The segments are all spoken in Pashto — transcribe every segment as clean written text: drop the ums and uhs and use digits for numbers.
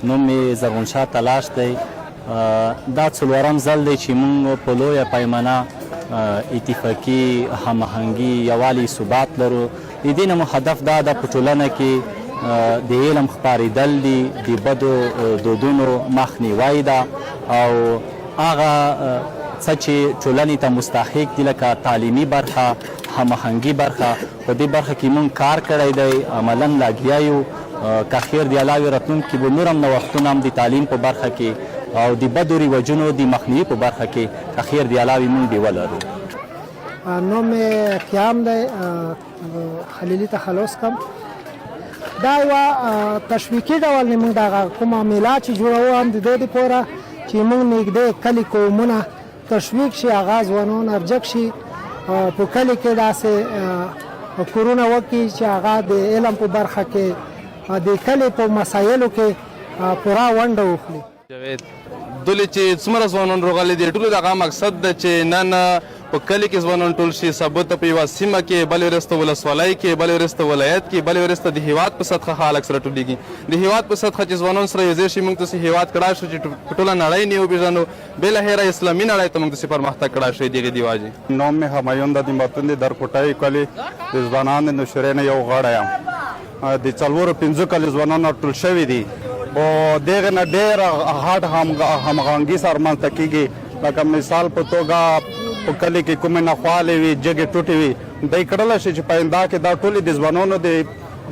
نوم مې زرغونشاه تلاش دی. دا څلورم ځل دی چې موږ په لویه پیمانه اتفاقي هماهنګي یووالي ثبات لرو. د دې نه مو هدف دا ده په ټولنه کې د علم خپارېدل دي، د بدو دودونو مخنیوی ده او هغه څه چې ټولنې ته مستحق دي لکه تعلیمي برخه، هماهنګي برخه، په دې برخه کې موږ کار کړی دی، عملا لګیا یو. که خیر دی الله وي راتلونکي به نور هم نوښتونه هم د تعلیم په برخه کې او د بدو رواجونو د مخنیوي په برخه کې که خیر دی الله وي موږ به ولرو. نوم مې قیام دی، خلیلي تخلص کوم. دا یوه تشویقي ډول نه موږ دغه کومه میله چې جوړوو هم د دې دپاره چې موږ نږدې کلي قومونه تشویق شي، هغه ځوانان ارجک شي په کلي کې داسې کورونه وکړي چې هغه د علم په برخه کې د کلي په مسایلو کې پوره ونډه وخلي. دلې چې څومره ځوانان راغلي دي ټولو دغه مقصد ده چې نن په کلي کې ځوانان ټول شي، سبو ته په یوه سیمه کې، بلې ورځ ته ولسوالۍ کې، بلې ورځ ته ولایت کې، بلې ورځ ته د هېواد په سطحه خلک سره ټولېږي. د هېواد په سطحه چې ځوانان سره یو ځای شي موږ داسې هېواد کړای شو چې په ټوله نړۍ نه وپېژنو، بېلهیره اسلامي نړۍ ته موږ داسې پرمختګ کړای شو دغې دې وجې. نوم مې همایون د متون د درکوټۍ کلي د ځوانانو د نشرې نه یو غړی یم. د څلورو پنځو کلي ځوانان ټول شوي دي. په دغې نه ډېره هاټ همغږي سره رامنځته کېږي. لکه مثال په توګه په کلي کې کومې ناخوالې وي، جګې ټوټې وي، دی کړلی شي چې په آینده کې دا ټولې د ځوانانو د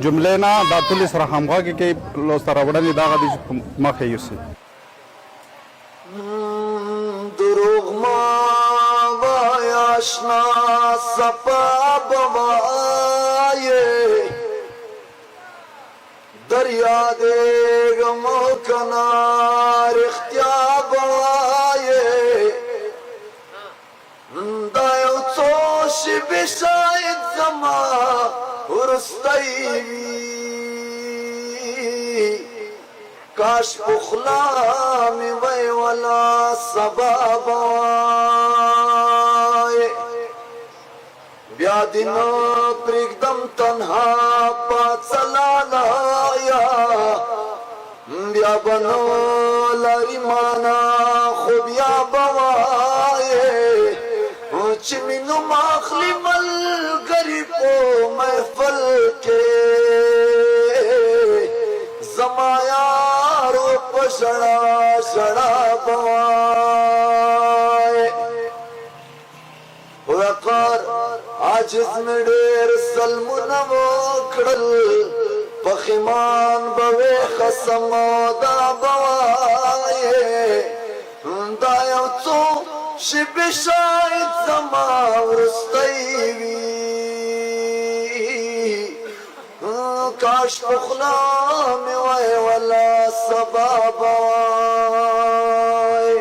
جملې نه دا ټولې سره همغږي کې لاسته راوړنې دغه دي چې مخې یوسي. دروغ ما وای آشنا صفا بوایې دریا دې غمو کنار اختیار بوایې دا یو څو شېبې شاید زما وروستی وي، کاش پخلا مې وی ولا سبا بوایې بیا دې نه پرېږدم تنها پاڅلالایا بیا به نو لري مانا خو بیا به وایې چې مې نوم اخلي ملګري په محفل کې زما یارو په ژړا ژړا به وایې وقار عاجز مې ډېر ظلمونه وکړل پښیمان به وې خصم دا به وایې دا یو څو شېبې شاید زما وروستی وي، کاش پخلا مې وی ولا سبا به وایې